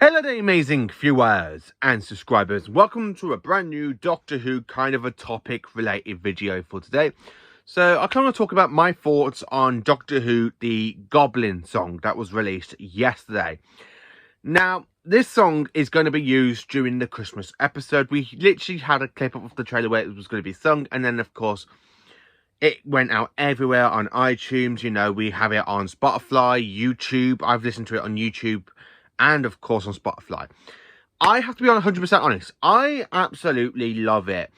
Hello there, amazing viewers and subscribers. Welcome to a brand new Doctor Who kind of a topic related video for today. So I kind of talk about my thoughts on Doctor Who, the Goblin song that was released yesterday. Now, this song is going to be used during the Christmas episode. We literally had a clip of the trailer where it was going to be sung, and then of course it went out everywhere on iTunes. You know, we have it on Spotify, YouTube. I've listened to it on YouTube and of course on Spotify. I have to be 100% honest. I absolutely love it.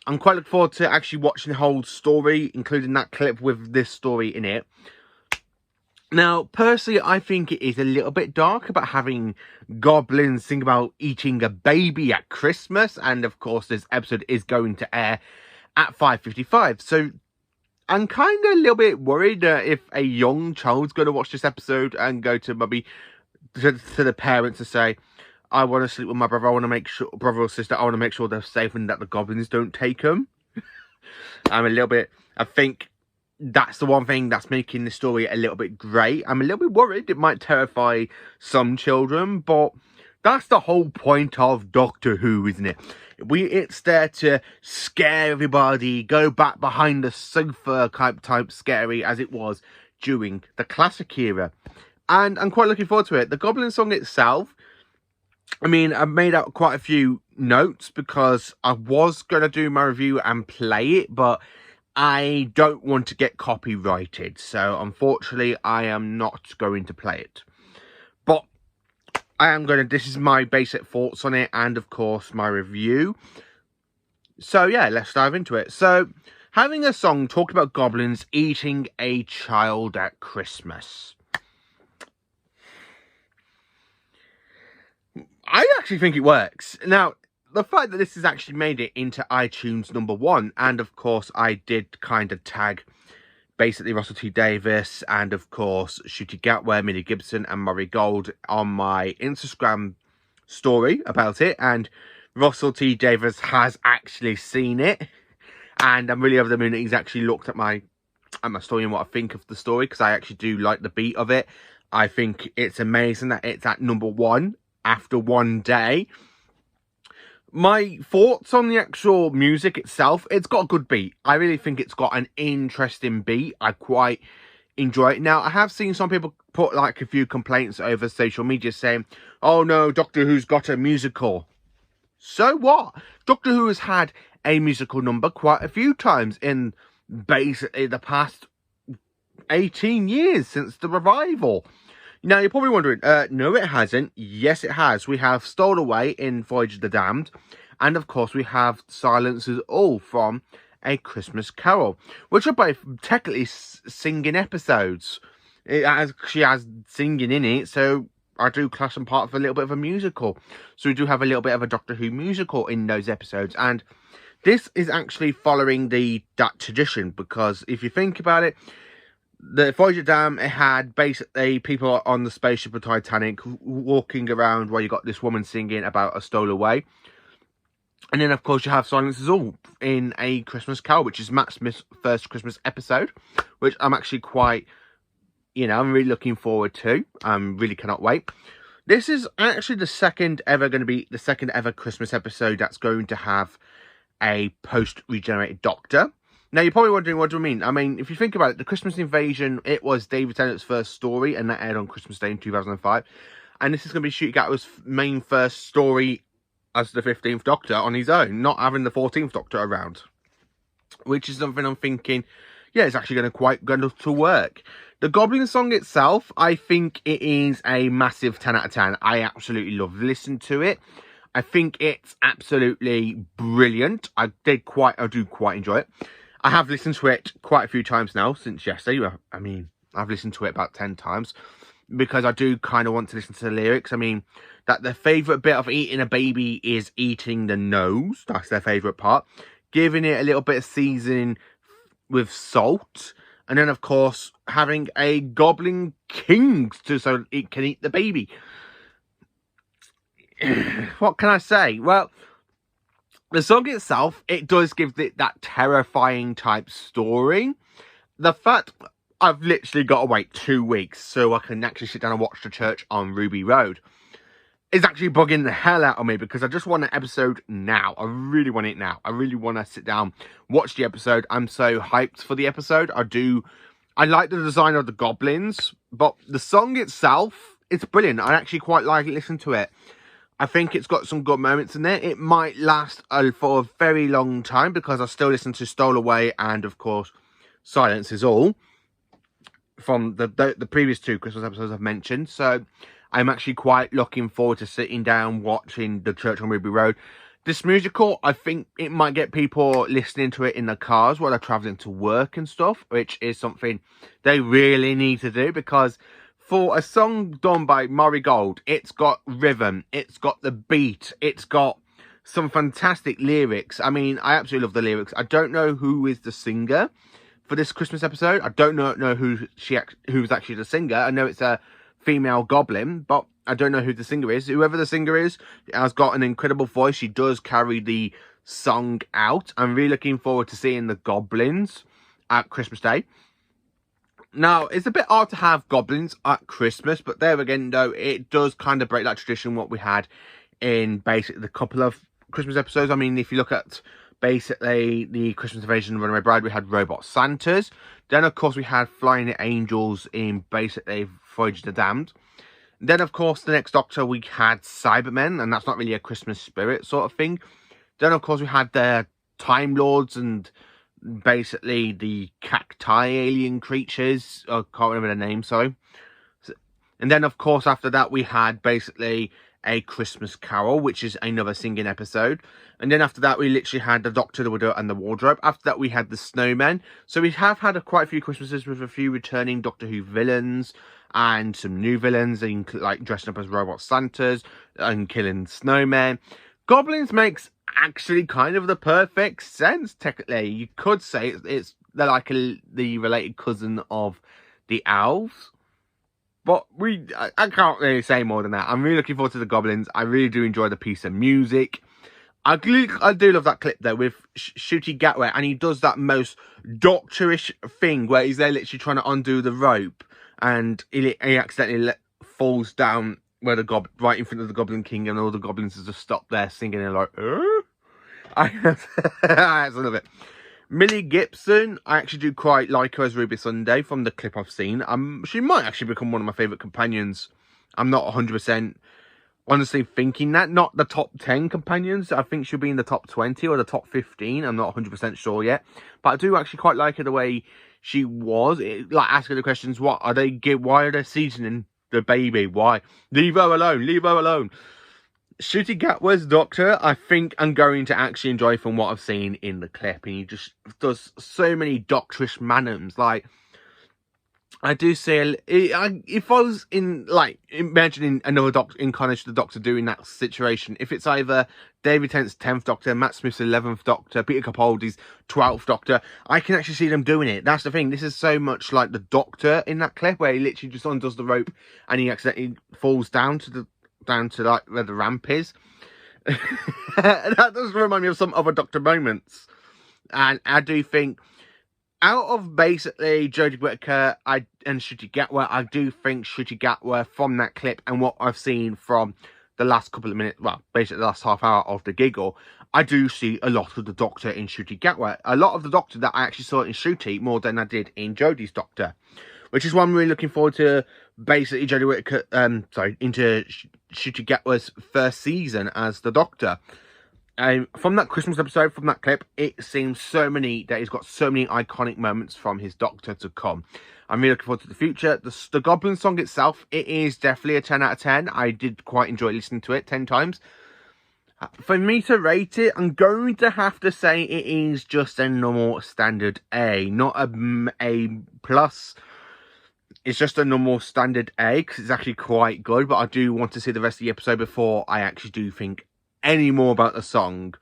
I'm quite looking forward to actually watching the whole story, including that clip with this story in it. Now, personally, I think it is a little bit dark about having goblins sing about eating a baby at Christmas. And of course, this episode is going to air at 5:55. So I'm kind of a little bit worried if a young child's going to watch this episode and go to maybe to the parents to say, I want to sleep with my brother, I want to make sure, brother or sister, I want to make sure they're safe and that the goblins don't take them. I think that's the one thing that's making the story a little bit grey. I'm a little bit worried it might terrify some children, but that's the whole point of Doctor Who, isn't it? It's there to scare everybody, go back behind the sofa type scary as it was during the classic era. And I'm quite looking forward to it. The Goblin song itself, I mean, I've made out quite a few notes because I was going to do my review and play it, but I don't want to get copyrighted. So, unfortunately, I am not going to play it. But this is my basic thoughts on it and, of course, my review. So, yeah, let's dive into it. So, having a song talk about goblins eating a child at Christmas. I actually think it works. Now, the fact that this has actually made it into iTunes #1, and of course, I did kind of tag basically Russell T Davies and of course Shooty Gatware, Millie Gibson, and Murray Gold on my Instagram story about it, and Russell T Davies has actually seen it, and I'm really over the moon that he's actually looked at my story and what I think of the story, because I actually do like the beat of it. I think it's amazing that it's at #1 after one day. My thoughts on the actual music itself, it's got a good beat. I really think it's got an interesting beat. I quite enjoy it. Now, I have seen some people put like a few complaints over social media saying, oh no, Doctor Who's got a musical. So what? Doctor Who has had a musical number quite a few times in basically the past 18 years since the revival. Now, you're probably wondering, no, it hasn't. Yes, it has. We have Stole Away in Voyage of the Damned. And, of course, we have Silences All from A Christmas Carol, which are both technically singing episodes. She has singing in it, so I do class them part of a little bit of a musical. So we do have a little bit of a Doctor Who musical in those episodes. And this is actually following that tradition, because if you think about it, the Voyage of Dam, it had basically people on the spaceship of Titanic walking around while you got this woman singing about a stole away. And then, of course, you have Silences All in A Christmas Carol, which is Matt Smith's first Christmas episode, which I'm actually quite, I'm really looking forward to. Really cannot wait. This is actually the second ever Christmas episode that's going to have a post-regenerated Doctor. Now, you're probably wondering, what do I mean? I mean, if you think about it, the Christmas Invasion, it was David Tennant's first story, and that aired on Christmas Day in 2005. And this is going to be Shooty Gatwa's main first story as the 15th Doctor on his own, not having the 14th Doctor around. Which is something I'm thinking, yeah, it's actually going to work. The Goblin song itself, I think it is a massive 10 out of 10. I absolutely love listening to it. I think it's absolutely brilliant. I do quite enjoy it. I have listened to it quite a few times now since yesterday. I mean, I've listened to it about 10 times because I do kind of want to listen to the lyrics. I mean, that the favourite bit of eating a baby is eating the nose. That's their favourite part. Giving it a little bit of seasoning with salt. And then, of course, having a goblin king so it can eat the baby. What can I say? Well, the song itself, it does give it that terrifying type story. The fact I've literally got to wait 2 weeks so I can actually sit down and watch The Church on Ruby Road. is actually bugging the hell out of me because I just want an episode now. I really want it now. I really want to sit down, watch the episode. I'm so hyped for the episode. I like the design of the goblins, but the song itself, it's brilliant. I actually quite like listening to it. I think it's got some good moments in there. It might last for a very long time because I still listen to Stole Away and, of course, Silence Is All from the previous two Christmas episodes I've mentioned. So I'm actually quite looking forward to sitting down watching The Church on Ruby Road. This musical, I think it might get people listening to it in the cars while they're travelling to work and stuff, which is something they really need to do because for a song done by Murray Gold, it's got rhythm, it's got the beat, it's got some fantastic lyrics. I mean, I absolutely love the lyrics. I don't know who is the singer for this Christmas episode. I don't know who's actually the singer. I know it's a female goblin, but I don't know who the singer is. Whoever the singer is has got an incredible voice. She does carry the song out. I'm really looking forward to seeing the goblins at Christmas Day. Now, it's a bit hard to have goblins at Christmas, but there again, though, it does kind of break that tradition what we had in basically the couple of Christmas episodes. I mean, if you look at basically the Christmas Invasion of Runaway Bride, we had Robot Santas. Then, of course, we had Flying Angels in basically Voyage of the Damned. Then, of course, the next Doctor, we had Cybermen, and that's not really a Christmas spirit sort of thing. Then, of course, we had the Time Lords and basically the cacti alien creatures. I can't remember their name, sorry. And then, of course, after that, we had basically a Christmas Carol, which is another singing episode. And then after that, we literally had the Doctor, the Widow, and the Wardrobe. After that, we had the Snowmen. So we have had quite a few Christmases with a few returning Doctor Who villains and some new villains, like dressing up as Robot Santas and killing snowmen. Goblins makes actually kind of the perfect sense, technically. You could say they're like the related cousin of the elves. But I can't really say more than that. I'm really looking forward to the goblins. I really do enjoy the piece of music. I do love that clip though with Shooty Gatway, and he does that most doctorish thing where he's there literally trying to undo the rope, and he accidentally falls down where right in front of the Goblin King, and all the goblins just stop there singing and like, I love it. Millie Gibson, I actually do quite like her as Ruby Sunday from the clip I've seen. She might actually become one of my favourite companions. I'm not 100% honestly thinking that. Not the top 10 companions. I think she'll be in the top 20 or the top 15. I'm not 100% sure yet. But I do actually quite like her the way she was. Like asking the questions, why are they seasoning the baby? Why? Leave her alone. Leave her alone. Shooty Gatwa's Doctor, I think I'm going to actually enjoy from what I've seen in the clip. And he just does so many doctorish mannerisms. Like, I do see, if I was imagining another incarnation of the Doctor doing that situation, if it's either David Tennant's 10th Doctor, Matt Smith's 11th Doctor, Peter Capaldi's 12th Doctor, I can actually see them doing it. That's the thing. This is so much like the Doctor in that clip where he literally just undoes the rope and he accidentally falls down to like where the ramp is. That does remind me of some other Doctor moments. And I do think out of basically Jodie Whittaker and Shooty Gatwa, I do think Shooty Gatwa from that clip and what I've seen from the last couple of minutes, well, basically the last half hour of the giggle, I do see a lot of the Doctor in Shooty Gatwa. A lot of the Doctor that I actually saw in Shooty more than I did in Jodie's Doctor. Which is why I'm really looking forward to basically Jodie Whittaker, into Shooty Gatwa's first season as the Doctor. From that Christmas episode, from that clip, it seems that he's got so many iconic moments from his Doctor to come. I'm really looking forward to the future. The Goblin song itself, it is definitely a 10 out of 10. I did quite enjoy listening to it 10 times. For me to rate it, I'm going to have to say it is just a normal standard A, not a A+. It's just a normal standard A, because it's actually quite good, but I do want to see the rest of the episode before I actually do think any more about the song.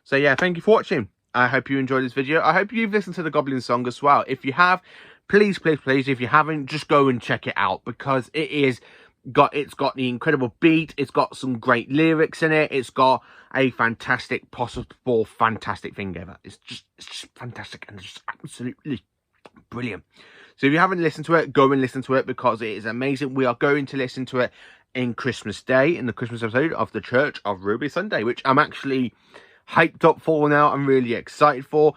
So yeah, thank you for watching. I hope you enjoyed this video. I hope you've listened to the Goblin song as well. If you have, please, if you haven't, just go and check it out, because it's got the incredible beat, it's got some great lyrics in it, it's got a fantastic thing ever. It's just fantastic and just absolutely brilliant. So if you haven't listened to it, go and listen to it, because it is amazing. We are going to listen to it in Christmas Day, in the Christmas episode of the Church of Ruby Sunday, which I'm actually hyped up for now. I'm really excited for.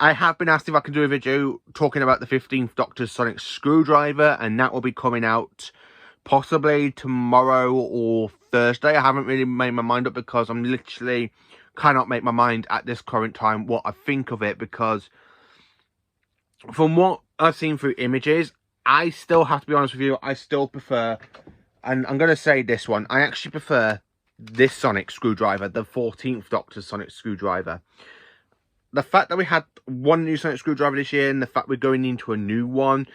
I have been asked if I can do a video talking about the 15th Doctor's Sonic Screwdriver, and that will be coming out possibly tomorrow or Thursday. I haven't really made my mind up because I'm literally cannot make my mind at this current time what I think of it, because from what I've seen through images, I still have to be honest with you, I still prefer, and I'm going to say this one, I actually prefer this Sonic Screwdriver, the 14th Doctor's Sonic Screwdriver. The fact that we had one new Sonic Screwdriver this year, and the fact we're going into a new one,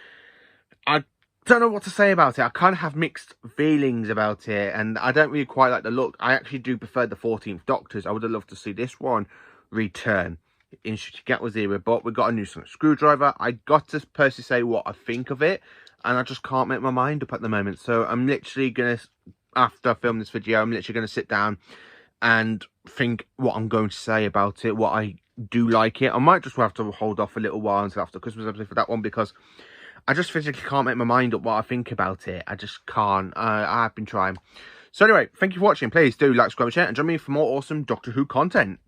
I don't know what to say about it. I kind of have mixed feelings about it, and I don't really quite like the look. I actually do prefer the 14th Doctor's. I would have loved to see this one return in Shikigata's era, but we got a new Sonic Screwdriver. I got to personally say what I think of it, and I just can't make my mind up at the moment. So I'm literally going to, after I film this video, I'm literally going to sit down and think what I'm going to say about it, what I do like it. I might just have to hold off a little while until after Christmas episode for that one, because I just physically can't make my mind up what I think about it. I just can't. I have been trying. So anyway, thank you for watching. Please do like, subscribe, and share, and join me for more awesome Doctor Who content.